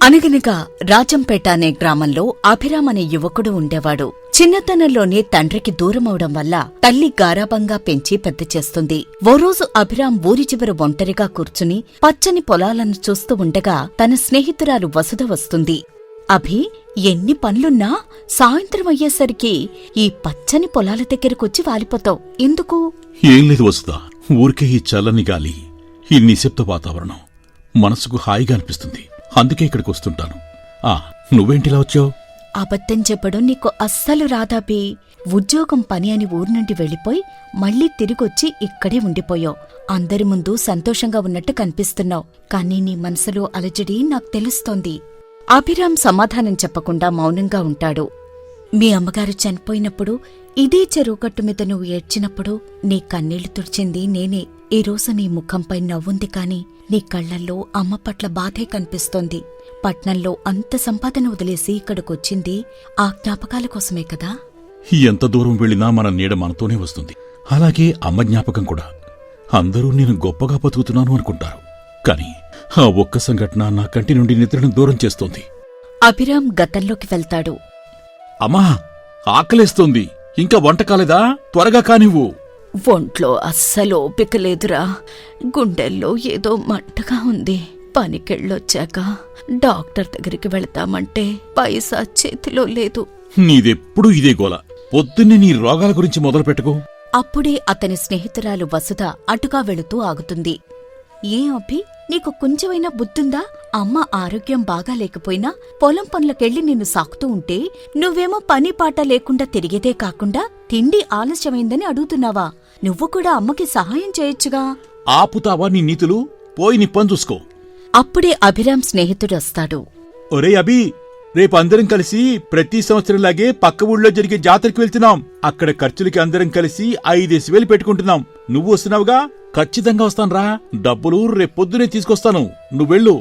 అనగనగా రాజంపేట అనే గ్రామంలో అభిరామ్ అనే యువకుడు ఉండేవాడు. చిన్నతనంలోనే తండ్రికి దూరమవడం వల్ల తల్లి గారాబంగా పెంచి పెద్ద చేస్తుంది. ఓ రోజు అభిరామ్ ఊరి చివర ఒంటరిగా కూర్చుని పచ్చని పొలాలను చూస్తూ ఉండగా తన స్నేహితురాలు వసుధ వస్తుంది. అభి, ఎన్ని పనులున్నా సాయంత్రం అయ్యేసరికి ఈ పచ్చని పొలాల దగ్గరకొచ్చి వాలిపోతావు, ఎందుకు? ఏం లేదు వసుధ, ఊరికే ఈ చల్లని గాలి, ఈ నిశ్శబ్ద వాతావరణం మనసుకు హాయిగా అనిపిస్తుంది. అందుకే ఇక్కడికి వస్తుంటాను. నువ్వేంటిలా వచ్చావు? అబద్ధం చెప్పడం నీకు అస్సలు రాదాబి. ఉద్యోగం పని అని ఊరు నుండి వెళ్ళిపోయి మళ్లీ తిరిగొచ్చి ఇక్కడే ఉండిపోయావు. అందరి ముందు సంతోషంగా ఉన్నట్టు కనిపిస్తున్నావు, కానీ నీ మనసులో అలజడి నాకు తెలుస్తోంది. అభిరామ్ సమాధానం చెప్పకుండా మౌనంగా ఉంటాడు. మీ అమ్మగారు చనిపోయినప్పుడు ఇదే చెరువుగట్టు మీద నువ్వు ఏడ్చినప్పుడు నీ కన్నీళ్లు తుడిచింది నేనే. ఈ రోజు నీ ముఖంపై నవ్వుంది కాని నీ కళ్లల్లో అమ్మ పట్ల బాధే కనిపిస్తోంది. పట్నంలో అంత సంపాదన వదిలేసి ఇక్కడికొచ్చింది ఆ జ్ఞాపకాల కోసమే కదా. ఎంత దూరం వెళ్ళినా మన నీడ మనతోనే వస్తుంది. అలాగే అమ్మ జ్ఞాపకం కూడా. అందరూ నేను గొప్పగా బతుకుతున్నాను అనుకుంటారు, కాని ఆ ఒక్క సంఘటన నా కంటి నుండి నిద్రను దూరం చేస్తోంది. అభిరామ్ గతంలోకి వెళ్తాడు. అమ్మా, ఆకలేస్తోంది, ఇంకా వంట కాలేదా? త్వరగా కానివ్వు. ఒంట్లో అస్సలు ఓపిక లేదురా. గుండెల్లో ఏదో మంటగా ఉంది. పనికెళ్ళొచ్చాక డాక్టర్ దగ్గరికి వెళతామంటే పైసా చేతిలో లేదు. నీదెప్పుడు ఇదే గోల. పొద్దున్నే నీ రోగాల గురించి మొదలుపెట్టుకో. అప్పుడే అతని స్నేహితురాలు వసుధ అటుగా వెళుతూ ఆగుతుంది. ఏం అభి, నీకు కొంచెమైనా బుద్ధుందా? అమ్మ ఆరోగ్యం బాగా లేకపోయినా పొలం పనులకెళ్లి నిన్ను సాకుతూ ఉంటే నువ్వేమో పని పాట లేకుండా తిరిగేదే కాకుండా తిండి ఆలస్యమైందని అడుగుతున్నావా? నువ్వు కూడా అమ్మకి సహాయం చేయొచ్చుగా. ఆపుతావా నీ నీతులు? పోయి నీ పని చూసుకో. అప్పుడే అభిరామ్ స్నేహితుడొస్తాడు. ఒరే అభి, రేపు అందరం కలిసి ప్రతి సంవత్సరంలాగే పక్క ఊళ్ళో జరిగే జాతరకి వెళ్తున్నాం. అక్కడ ఖర్చులకి అందరం కలిసి 5,000 పెట్టుకుంటున్నాం. నువ్వు వస్తున్నావుగా? ఖచ్చితంగా వస్తాన్రా. డబ్బులు రేపొద్దునే తీసుకొస్తాను, నువ్వెళ్ళు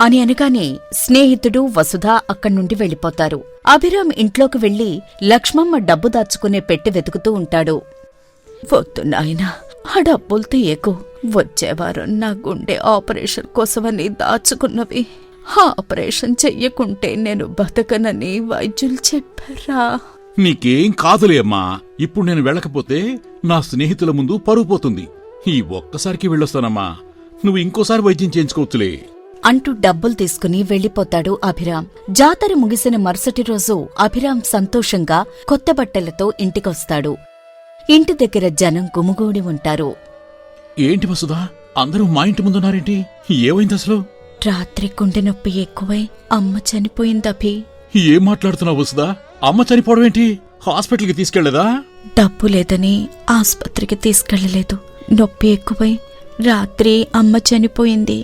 అని అనగానే స్నేహితుడు వసుధ అక్కడ్నుండి వెళ్ళిపోతారు. అభిరామ్ ఇంట్లోకి వెళ్లి లక్ష్మమ్మ డబ్బు దాచుకునే పెట్టి వెతుకుతూ ఉంటాడు. వద్దు నాయనా, ఆ డబ్బులు తీయకు. వచ్చేవారం నా గుండె ఆపరేషన్ కోసమని దాచుకున్నవి. ఆపరేషన్ చెయ్యకుంటే నేను బతకనని వైద్యులు చెప్పారా. నీకేం కాదులే అమ్మా. ఇప్పుడు నేను వెళ్ళకపోతే నా స్నేహితుల ముందు పరువు పోతుంది. ఈ ఒక్కసారికి వెళ్ళొస్తానమ్మా. నువ్వు ఇంకోసారి వైద్యం చేయించుకోవచ్చులే అంటూ డబ్బులు తీసుకుని వెళ్లిపోతాడు అభిరామ్. జాతర ముగిసిన మరుసటి రోజు అభిరామ్ సంతోషంగా కొత్త బట్టలతో ఇంటికొస్తాడు. ఇంటి దగ్గర జనం గుమిగూడి ఉంటారు. ఏంటి వసుధా, అందరూ మా ఇంటి ముందున్నారేంటి? ఏమైంది అసలు? రాత్రి గుండె నొప్పి ఎక్కువై అమ్మ చనిపోయిందభి. ఏం మాట్లాడుతున్నావు వసుధా? అమ్మ చనిపోవడమేంటి? హాస్పిటల్కి తీసుకెళ్లేదా? డబ్బు లేదని ఆస్పత్రికి తీసుకెళ్లలేదు. నొప్పి ఎక్కువై రాత్రి అమ్మ చనిపోయింది.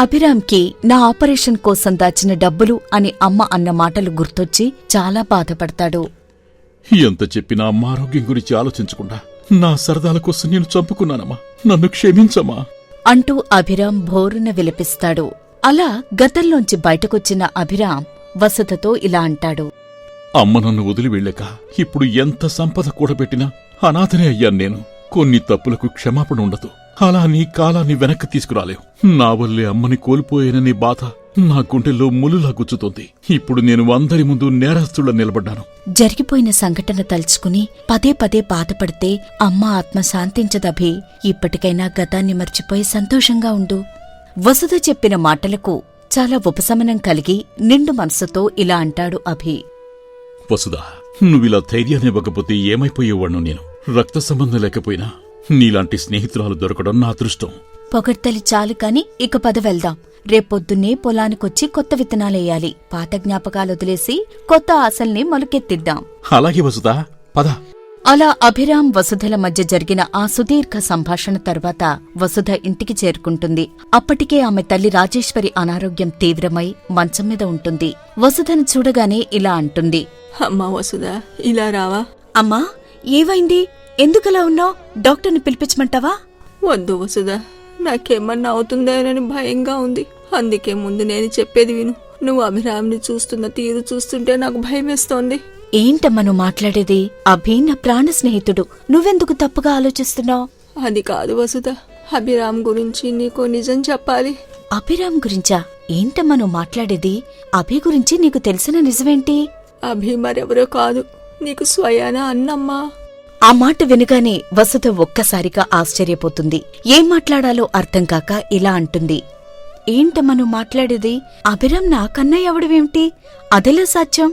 అభిరామ్కి నా ఆపరేషన్ కోసం దాచిన డబ్బులు అని అమ్మ అన్న మాటలు గుర్తొచ్చి చాలా బాధపడతాడు. ఎంత చెప్పినా అమ్మ ఆరోగ్యం గురించి ఆలోచించకుండా నా సరదాల కోసం నేను చంపుకున్నానమ్మా, నన్ను క్షమించమ్మా అంటూ అభిరామ్ భోరున విలపిస్తాడు. అలా గతంలోంచి బయటకొచ్చిన అభిరామ్ వసుధతో ఇలా అంటాడు. అమ్మ నన్ను వదిలి వెళ్ళాక ఇప్పుడు ఎంత సంపద కూడబెట్టినా అనాథనే అయ్యాను నేను. కొన్ని తప్పులకు క్షమాపణ ఉండదు. అలా నీ కాలాన్ని వెనక్కి తీసుకురాలేవు. నా వల్లే అమ్మని కోల్పోయేనని బాధ నా గుండెల్లో ములులా గుచ్చుతోంది. ఇప్పుడు నేను అందరి ముందు నేరస్తుళ్లా నిలబడ్డాను. జరిగిపోయిన సంఘటన తలుచుకుని పదే పదే బాధపడితే అమ్మ ఆత్మ శాంతించదభి. ఇప్పటికైనా గతాన్ని మర్చిపోయి సంతోషంగా ఉండు. వసుధ చెప్పిన మాటలకు చాలా ఉపశమనం కలిగి నిండు మనసుతో ఇలా అంటాడు అభి. వసుధా, నువ్విలా ధైర్యాన్నివ్వకపోతే ఏమైపోయేవాణ్ణు నేను. రక్త సంబంధం లేకపోయినా నీలాంటి స్నేహితురాలు దొరకడం నా అదృష్టం. పొగడ్తలి చాలు కాని ఇక పద వెళ్దాం. రేపొద్దున్నే పొలానికొచ్చి కొత్త విత్తనాలేయాలి. పాత జ్ఞాపకాలు వదిలేసి కొత్త ఆశల్ని మొలకెత్తిద్దాం. అలాగే వసుధా, పద. అలా అభిరామ్ వసుధల మధ్య జరిగిన ఆ సుదీర్ఘ సంభాషణ తర్వాత వసుధ ఇంటికి చేరుకుంటుంది. అప్పటికే ఆమె తల్లి రాజేశ్వరి అనారోగ్యం తీవ్రమై మంచం మీద ఉంటుంది. వసుధను చూడగానే ఇలా అంటుంది. అమ్మా వసుధ, ఇలా రావా? అమ్మా, ఏవైంది? ఎందుకలా ఉన్నావు? డాక్టర్ని పిలిపించమంటావా? వద్దు వసుధ, నాకేమన్నా అవుతుందేనని భయంగా ఉంది. అందుకే ముందు నేను చెప్పేది విను. నువ్వు అభిరామ్ని చూస్తున్న తీరు చూస్తుంటే నాకు భయమేస్తోంది. ఏంటమ్మా నువ్వు మాట్లాడేది? అభి నా ప్రాణ స్నేహితుడు. నువ్వెందుకు తప్పుగా ఆలోచిస్తున్నావు? అది కాదు వసుధ, అభిరామ్ గురించి నీకో నిజం చెప్పాలి. అభిరామ్ గురించా? ఏంటమ్మా నువ్వు మాట్లాడేది? అభి గురించి నీకు తెలిసిన నిజమేంటి? అభి మరెవరో కాదు, నీకు స్వయాన అన్నమ్మా. ఆ మాట వినగానే వసుధ ఒక్కసారిగా ఆశ్చర్యపోతుంది. ఏం మాట్లాడాలో అర్థం కాక ఇలా అంటుంది. ఏంటమ్మా నువ్వు మాట్లాడేది? అభిరామ్ నాకన్నా ఎవడవేమిటి? అదెలా సాధ్యం?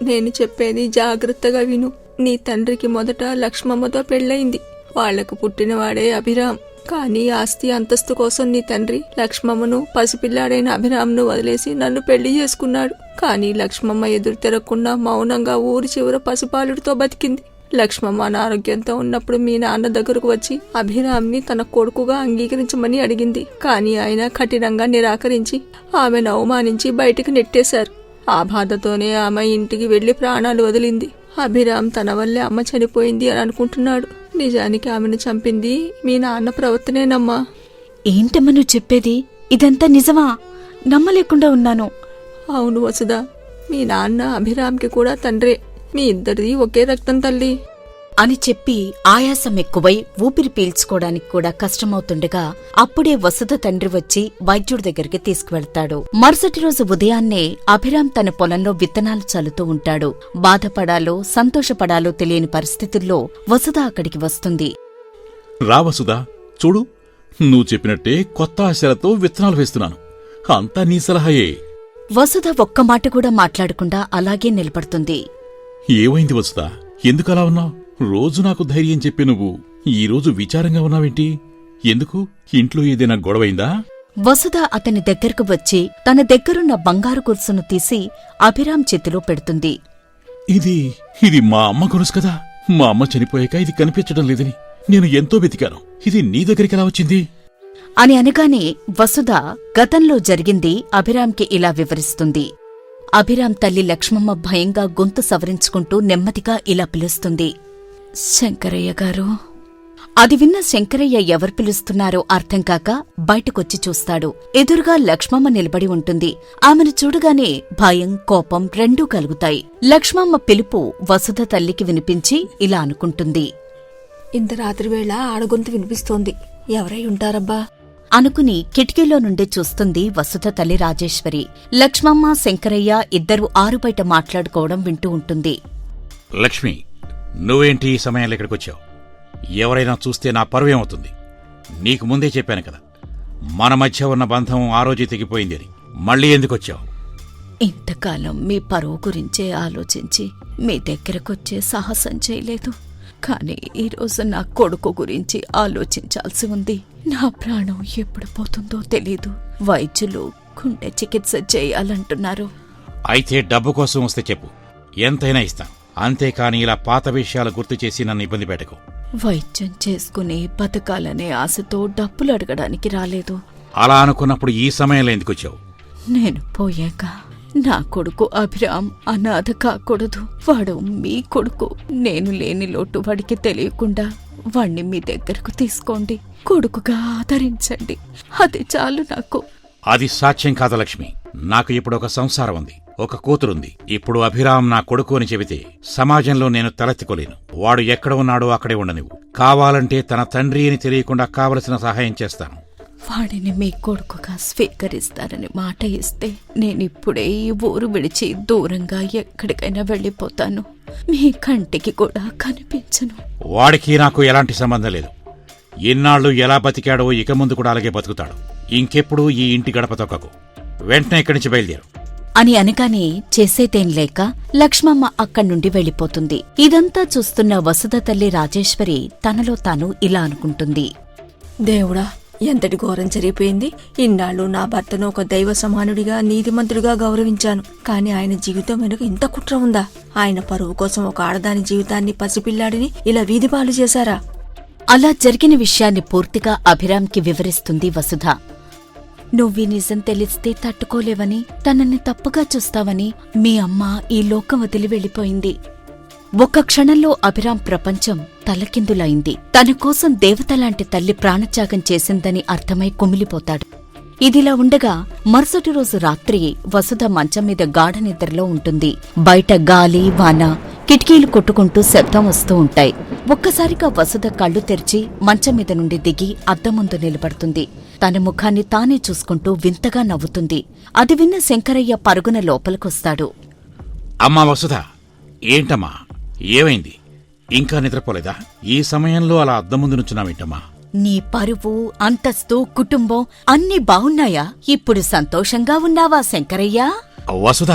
నేను చెప్పేది జాగ్రత్తగా విను. నీ తండ్రికి మొదట లక్ష్మమ్మతో పెళ్ళయింది. వాళ్లకు పుట్టినవాడే అభిరామ్. కానీ ఆస్తి అంతస్తు కోసం నీ తండ్రి లక్ష్మమ్మను, పసిపిల్లాడైన అభిరామ్ను వదిలేసి నన్ను పెళ్లి చేసుకున్నాడు. కానీ లక్ష్మమ్మ ఎదురు తిరగకుండా మౌనంగా ఊరి చివర పసిపాలుడితో బతికింది. లక్ష్మమ్మ అనారోగ్యంతో ఉన్నప్పుడు మీ నాన్న దగ్గరకు వచ్చి అభిరామ్ని తన కొడుకుగా అంగీకరించమని అడిగింది. కానీ ఆయన కఠినంగా నిరాకరించి ఆమెను అవమానించి బయటికి నెట్టేశారు. ఆ బాధతోనే ఆమె ఇంటికి వెళ్లి ప్రాణాలు వదిలింది. అభిరామ్ తన వల్లే అమ్మ చనిపోయింది అని అనుకుంటున్నాడు. నిజానికి ఆమెను చంపింది మీ నాన్న ప్రవర్తనేనమ్మా. ఏంటమ్మా నువ్వు చెప్పేది? ఇదంతా నిజమా? నమ్మలేకుండా ఉన్నాను. అవును వసుదా, మీ నాన్న అభిరామ్కి కూడా తండ్రే. మీ ఇద్దరిది ఒకే రక్తం తల్లి అని చెప్పి ఆయాసం ఎక్కువై ఊపిరి పీల్చుకోవడానికి కూడా కష్టమవుతుండగా అప్పుడే వసుధ తండ్రి వచ్చి వైద్యుడి దగ్గరికి తీసుకువెళ్తాడు. మరుసటి రోజు ఉదయాన్నే అభిరామ్ తన పొలంలో విత్తనాలు చల్లుతూ ఉంటాడు. బాధపడాలో సంతోషపడాలో తెలియని పరిస్థితుల్లో వసుధ అక్కడికి వస్తుంది. రా వసుదా, చూడు, నువ్వు చెప్పినట్టే కొత్త ఆశలతో విత్తనాలు వేస్తున్నాను. అంతా నీ సలహాయే. వసుధ ఒక్క మాట కూడా మాట్లాడకుండా అలాగే నిలబడుతుంది. ఏమైంది వసుదా? ఎందుకలా ఉన్నావు? రోజు నాకు ధైర్యం చెప్పి నువ్వు ఈరోజు విచారంగా ఉన్నావేంటి? ఎందుకు? ఇంట్లో ఏదైనా గొడవైందా? వసుధ అతని దగ్గరకు వచ్చి తన దగ్గరున్న బంగారు కుర్సును తీసి అభిరామ్ చేతిలో పెడుతుంది. ఇది మా అమ్మ గొలుసు కదా. మా అమ్మ చనిపోయాక ఇది కనిపించడం లేదని నేను ఎంతో వెతికాను. ఇది నీ దగ్గరికి ఎలా వచ్చింది? అని అనగానే వసుధ గతంలో జరిగింది అభిరామ్కి ఇలా వివరిస్తుంది. అభిరామ్ తల్లి లక్ష్మమ్మ భయంగా గొంతు సవరించుకుంటూ నెమ్మదిగా ఇలా పిలుస్తుంది. శంకరయ్య గారు. అది విన్న శంకరయ్య ఎవరు పిలుస్తున్నారో అర్థం కాక బయటకొచ్చి చూస్తాడు. ఎదురుగా లక్ష్మమ్మ నిలబడి ఉంటుంది. ఆమెను చూడగానే భయం, కోపం రెండూ కలుగుతాయి. లక్ష్మమ్మ పిలుపు వసుధ తల్లికి వినిపించి ఇలా అనుకుంటుంది. ఇంత రాత్రివేళ ఆడగొంతు వినిపిస్తోంది. ఎవరై ఉంటారబ్బా అనుకుని కిటికీలో నుండి చూస్తుంది వసుధ తల్లి రాజేశ్వరి. లక్ష్మమ్మ, శంకరయ్య ఇద్దరూ ఆరుబయట మాట్లాడుకోవడం వింటూ ఉంటుంది. లక్ష్మి, నువ్వేంటి ఈ సమయంలో ఇక్కడికొచ్చావు? ఎవరైనా చూస్తే నా పరువేమవుతుంది? నీకు ముందే చెప్పాను కదా, మన మధ్య ఉన్న బంధం ఆ రోజే తెగిపోయింది అని. మళ్ళీ ఎందుకొచ్చావు? ఇంతకాలం మీ పరువు గురించే ఆలోచించి మీ దగ్గరకొచ్చే సాహసం చేయలేదు. కాని ఈరోజు నా కొడుకు గురించి ఆలోచించాల్సి ఉంది. నా ప్రాణం ఎప్పుడు పోతుందో తెలీదు. వైద్యులు గుండె చికిత్స చేయాలంటున్నారు. అయితే డబ్బు కోసం వస్తే చెప్పు, ఎంతైనా ఇస్తాను. అంతేకాని ఇలా పాత విషయాలు గుర్తు చేసి నన్ను ఇబ్బంది పెట్టకు. వైద్యం చేసుకుని బతకాలనే ఆశతో డబ్బులు అడగడానికి రాలేదు. అలా అనుకున్నప్పుడు ఈ సమయంలో ఎందుకొచ్చావు? నేను పోయాక నా కొడుకు అభిరామ్ అనాథ కాకూడదు. వాడు మీ కొడుకు. నేను లేని లోటు వాడికి తెలియకుండా వాణ్ణి మీ దగ్గరకు తీసుకోండి. కొడుకుగా ఆదరించండి. అది చాలు నాకు. అది సాధ్యం కాదు లక్ష్మి. నాకు ఇప్పుడు ఒక సంసారం ఉంది, ఒక కూతురుంది. ఇప్పుడు అభిరామ్ నా కొడుకు అని చెబితే సమాజంలో నేను తలెత్తుకోలేను. వాడు ఎక్కడ ఉన్నాడో అక్కడే ఉండనివ్వు. కావాలంటే తన తండ్రి అని తెలియకుండా కావలసిన సహాయం చేస్తాను. వాడిని మీ కొడుకుగా స్వీకరిస్తారని మాట ఇస్తే నేనిప్పుడే ఈ ఊరు విడిచి దూరంగా ఎక్కడికైనా వెళ్ళిపోతాను. మీ కంటికి కూడా కనిపించను. వాడికి నాకు ఎలాంటి సంబంధం లేదు. ఇన్నాళ్లు ఎలా బతికాడో ఇక ముందు కూడా అలాగే బతుకుతాడు. ఇంకెప్పుడు ఈ ఇంటి గడప తొక్కకు. వెంటనే ఇక్కడి నుంచి బయలుదేరు అని అనగానే చేసేదేం లేక లక్ష్మమ్మ అక్కడ్నుండి వెళ్ళిపోతుంది. ఇదంతా చూస్తున్న వసుధ తల్లి రాజేశ్వరి తనలో తాను ఇలా అనుకుంటుంది. దేవుడా, ఎంతటి ఘోరం జరిగిపోయింది. ఇన్నాళ్ళు నా భర్తను ఒక దైవ సమానుడిగా, నీతిమంతుడిగా గౌరవించాను. కాని ఆయన జీవితం వెనుక ఇంత కుట్ర ఉందా? ఆయన పరువు కోసం ఒక ఆడదాని జీవితాన్ని, పసిపిల్లాడిని ఇలా వీధిపాలు చేశారా? అలా జరిగిన విషయాన్ని పూర్తిగా అభిరామ్కి వివరిస్తుంది వసుధ. నువ్వీ నిజం తెలిస్తే తట్టుకోలేవని, తనని తప్పుగా చూస్తావని మీ అమ్మ ఈ లోకం వదిలి వెళ్ళిపోయింది. ఒక్క క్షణంలో అభిరామ్ ప్రపంచం తలకిందులైంది. తన కోసం దేవతలాంటి తల్లి ప్రాణత్యాగం చేసిందని అర్థమై కుమిలిపోతాడు. ఇదిలా ఉండగా మరుసటి రోజు రాత్రి వసుధ మంచం మీద గాఢ నిద్రలో ఉంటుంది. బయట గాలి, వాన కిటికీలు కొట్టుకుంటూ శబ్దం వస్తూ ఉంటాయి. ఒక్కసారిగా వసుధ కళ్ళు తెరిచి మంచం మీద నుండి దిగి అద్దం ముందు నిలబడుతుంది. తన ముఖాన్ని తానే చూసుకుంటూ వింతగా నవ్వుతుంది. అది విన్న శంకరయ్య పరుగున లోపలికొస్తాడు. అమ్మా వసుధ, ఏంటమ్మా, ఏమైంది? ఇంకా నిద్రపోలేదా? ఈ సమయంలో అలా అద్దం ముందు నుంచున్నావేంటమ్మా? నీ పరువు, అంతస్తు, కుటుంబం అన్నీ బావున్నాయా? ఇప్పుడు సంతోషంగా ఉన్నావా శంకరయ్యా? వసుధ,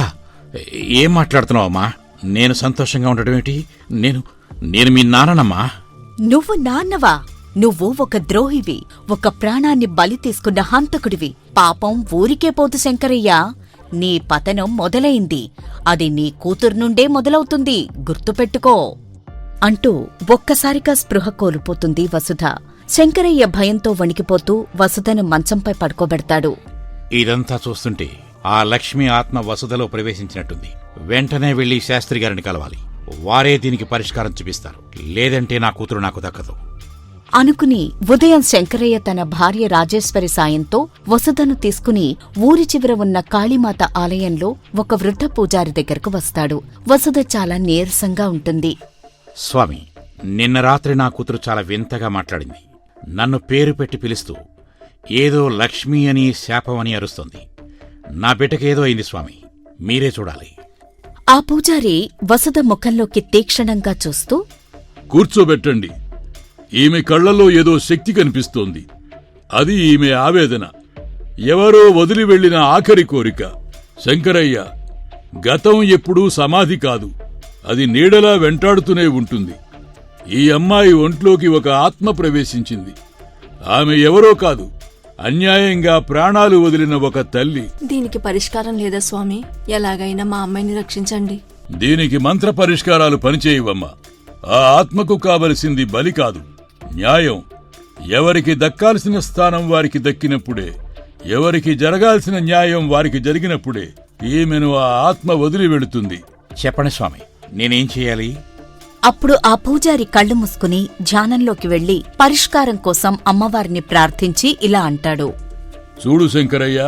ఏం మాట్లాడుతున్నావమ్మా? నేను సంతోషంగా ఉండటమేమిటి? నేను మీ నాన్ననమ్మా. నువ్వు నాన్నవా? నువ్వు ఒక ద్రోహివి, ఒక ప్రాణాన్ని బలి తీసుకున్న హంతకుడివి. పాపం ఊరికే పోతు శంకరయ్యా. నీ పతనం మొదలైంది. అది నీ కూతురు నుండే మొదలవుతుంది, గుర్తుపెట్టుకో అంటూ ఒక్కసారిగా స్పృహ కోల్పోతుంది వసుధ. శంకరయ్య భయంతో వణికిపోతూ వసుధను మంచంపై పడుకోబెడతాడు. ఇదంతా చూస్తుంటే ఆ లక్ష్మి ఆత్మ వసుధలో ప్రవేశించినట్టుంది. వెంటనే వెళ్లి శాస్త్రి గారిని కలవాలి. వారే దీనికి పరిష్కారం చూపిస్తారు. లేదంటే నా కూతురు నాకు దక్కదు అనుకుని ఉదయం శంకరయ్య తన భార్య రాజేశ్వరి సాయంతో వసుధను తీసుకుని ఊరి చివర ఉన్న కాళీమాత ఆలయంలో ఒక వృద్ధ పూజారి దగ్గరకు వస్తాడు. వసుధ చాలా నీరసంగా ఉంటుంది. స్వామి, నిన్న రాత్రి నా కూతురు చాలా వింతగా మాట్లాడింది. నన్ను పేరు పెట్టి పిలుస్తూ ఏదో లక్ష్మి అని, శాపమని అరుస్తోంది. నా బిడ్డకేదో అయింది స్వామి, మీరే చూడాలి. ఆ పూజారి వసుధ ముఖంలోకి తీక్షణంగా చూస్తూ, కూర్చోబెట్టండి. ఈమె కళ్లలో ఏదో శక్తి కనిపిస్తోంది. అది ఈమె ఆవేదన, ఎవరో వదిలి వెళ్లిన ఆఖరి కోరిక. శంకరయ్య, గతం ఎప్పుడూ సమాధి కాదు, అది నీడలా వెంటాడుతూనే ఉంటుంది. ఈ అమ్మాయి ఒంట్లోకి ఒక ఆత్మ ప్రవేశించింది. ఆమె ఎవరో కాదు, అన్యాయంగా ప్రాణాలు వదిలిన ఒక తల్లి. దీనికి పరిష్కారం లేదా స్వామి? ఎలాగైనా మా అమ్మాయిని రక్షించండి. దీనికి మంత్ర పరిష్కారాలు పనిచేయవమ్మా. ఆ ఆత్మకు కావలసింది బలి కాదు, న్యాయం. ఎవరికి దక్కాల్సిన స్థానం వారికి దక్కినప్పుడే, ఎవరికి జరగాల్సిన న్యాయం వారికి జరిగినప్పుడే ఈమెను ఆ ఆత్మ వదిలి వెళుతుంది. చెప్పండి స్వామి, నేనేం చెయ్యాలి? అప్పుడు ఆ పూజారి కళ్ళు మూసుకుని ధ్యానంలోకి వెళ్లి పరిష్కారం కోసం అమ్మవారిని ప్రార్థించి ఇలా అంటాడు. చూడు శంకరయ్య,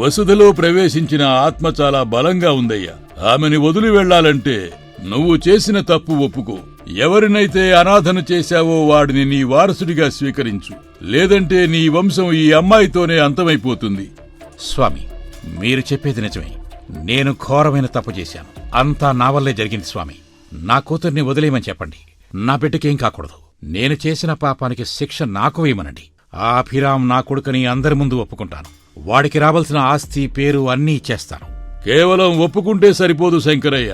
వసుధలో ప్రవేశించిన ఆత్మ చాలా బలంగా ఉందయ్యా. ఆమెని వదిలి వెళ్లాలంటే నువ్వు చేసిన తప్పు ఒప్పుకో. ఎవరినైతే అనాథను చేశావో వాడిని నీ వారసుడిగా స్వీకరించు. లేదంటే నీ వంశం ఈ అమ్మాయితోనే అంతమైపోతుంది. స్వామి, మీరు చెప్పేది నిజమే. నేను ఘోరమైన తప్పు చేశాను. అంతా నా వల్లే జరిగింది స్వామి. నా కూతుర్ని వదిలేయమని చెప్పండి. నా బిడ్డకేం కాకూడదు. నేను చేసిన పాపానికి శిక్ష నాకు వేయమనండి. ఆ అభిరామ్ నా కొడుకుని అందరి ముందు ఒప్పుకుంటాను. వాడికి రావాల్సిన ఆస్తి, పేరు అన్నీ ఇచ్చేస్తాను. కేవలం ఒప్పుకుంటే సరిపోదు శంకరయ్య,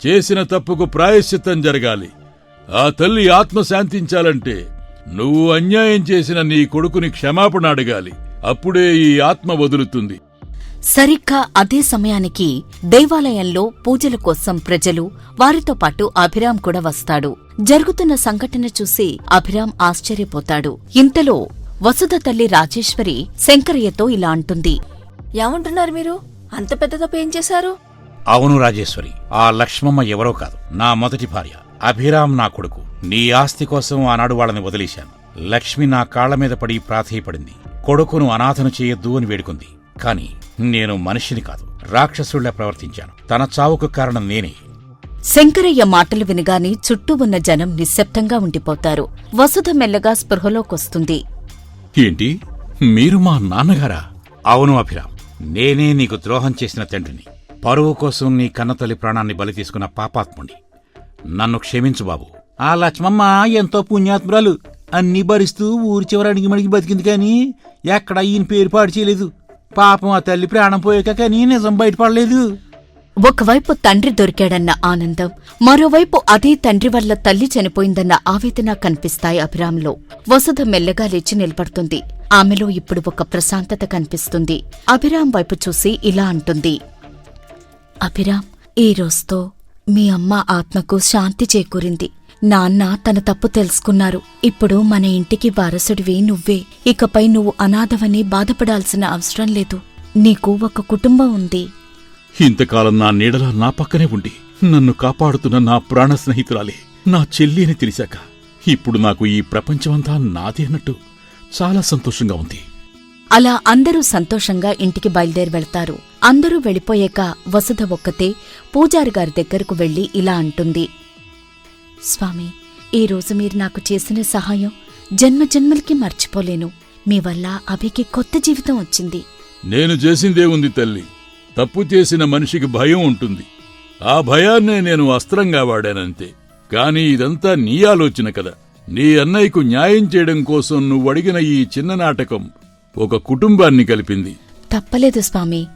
చేసిన తప్పుకు ప్రాయశ్చిత్తం జరగాలి. ఆ తల్లి ఆత్మ శాంతించాలంటే నువ్వు అన్యాయం చేసిన నీ కొడుకుని క్షమాపణ అడగాలి. అప్పుడే ఈ ఆత్మ వదులుతుంది. సరిగ్గా అదే సమయానికి దేవాలయంలో పూజల కోసం ప్రజలు, వారితో పాటు అభిరామ్ కూడా వస్తాడు. జరుగుతున్న సంఘటన చూసి అభిరామ్ ఆశ్చర్యపోతాడు. ఇంతలో వసుధ తల్లి రాజేశ్వరి శంకరయ్యతో ఇలా అంటుంది. ఏమంటున్నారు మీరు? అంత పెద్ద తప్పు ఏం చేశారు? అవును రాజేశ్వరి, ఆ లక్ష్మమ్మ ఎవరో కాదు, నా మొదటి భార్య. అభిరామ్ నా కొడుకు. నీ ఆస్తి కోసం ఆనాడు వాళ్ళని వదిలేశాను. లక్ష్మి నా కాళ్ల మీద పడి ప్రాధేయపడింది. కొడుకును అనాథను చేయొద్దు అని వేడుకుంది. కాని నేను మనిషిని కాదు, రాక్షసుళ్లా ప్రవర్తించాను. తన చావుకు కారణం నేనే. శంకరయ్య మాటలు వినగానే చుట్టూ ఉన్న జనం నిశ్శబ్దంగా ఉండిపోతారు. వసుధ మెల్లగా స్పృహలోకొస్తుంది. ఏంటి, మీరు మా నాన్నగారా? అవును అభిరామ్, నేనే నీకు ద్రోహం చేసిన తండ్రిని. పరువు కోసం నీ కన్నతల్లి ప్రాణాన్ని బలి తీసుకున్న పాపాత్ముణ్ణి. నన్ను క్షమించు బాబు. ఆ లక్ష్మమ్మ ఎంతో పుణ్యాత్మురాలు. అన్నీ భరిస్తూ ఊరి చివర అడిగి మడిగి బతికింది, కాని ఎక్కడ ఈయన పేరు పాడు చేయలేదు. పాపం ఆ తల్లి ప్రాణం పోయాక కానీ నిజం బయటపడలేదు. ఒకవైపు తండ్రి దొరికాడన్న ఆనందం, మరోవైపు అదే తండ్రి వల్ల తల్లి చనిపోయిందన్న ఆవేదన కనిపిస్తాయి అభిరాంలో. వసుధ మెల్లగా లేచి నిలబడుతుంది. ఆమెలో ఇప్పుడు ఒక ప్రశాంతత కనిపిస్తుంది. అభిరాం వైపు చూసి ఇలా అంటుంది. అభిరాం, ఈ రోజుతో మీ అమ్మ ఆత్మకు శాంతి చేకూరింది. నాన్న తన తప్పు తెలుసుకున్నారు. ఇప్పుడు మన ఇంటికి వారసుడివి నువ్వే. ఇకపై నువ్వు అనాథవని బాధపడాల్సిన అవసరం లేదు. నీకు ఒక కుటుంబం ఉంది. ఇంతకాలం నా నీడలా నా పక్కనే ఉండి నన్ను కాపాడుతున్న నా ప్రాణ స్నేహితురాలే నా చెల్లి అని తెలిసాక ఇప్పుడు నాకు ఈ ప్రపంచమంతా నాదే అన్నట్టు చాలా సంతోషంగా ఉంది. అలా అందరూ సంతోషంగా ఇంటికి బయలుదేరి వెళ్తారు. అందరూ వెళ్ళిపోయాక వసుధ ఒక్కతే పూజారి గారి దగ్గరకు వెళ్లి ఇలా అంటుంది. స్వామి, ఈ రోజు మీరు నాకు చేసిన సహాయం జన్మజన్మలకి మర్చిపోలేను. మీ వల్ల అభికి కొత్త జీవితం వచ్చింది. నేను చేసిందేముంది తల్లి? తప్పు చేసిన మనిషికి భయం ఉంటుంది. ఆ భయాన్నే నేను అస్త్రంగా వాడానంతే. కాని ఇదంతా నీ ఆలోచన కదా. నీ అన్నయ్యకు న్యాయం చేయడం కోసం నువ్వడిగిన ఈ చిన్న నాటకం ఒక కుటుంబాన్ని కలిపింది. తప్పలేదు స్వామి.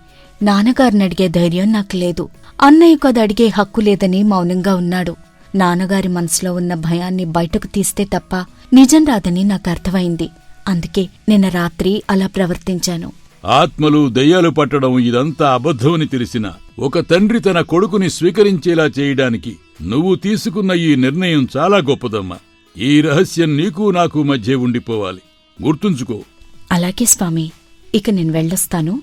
నాన్నగారిని అడిగే ధైర్యం నాకు లేదు. అన్నయ్యకు అది అడిగే హక్కు లేదని మౌనంగా ఉన్నాడు. నాన్నగారి మనసులో ఉన్న భయాన్ని బయటకు తీస్తే తప్ప నిజం రాదని నాకు అర్థమైంది. అందుకే నిన్న రాత్రి అలా ప్రవర్తించాను. ఆత్మలు దయ్యాలు పట్టడం ఇదంతా అబద్ధమని తెలిసిన ఒక తండ్రి తన కొడుకుని స్వీకరించేలా చేయడానికి నువ్వు తీసుకున్న ఈ నిర్ణయం చాలా గొప్పదమ్మా. ఈ రహస్యం నీకు నాకు మధ్య ఉండిపోవాలి. గుర్తుంచుకో. అలాగే స్వామి, ఇక నేను వెళ్ళొస్తాను.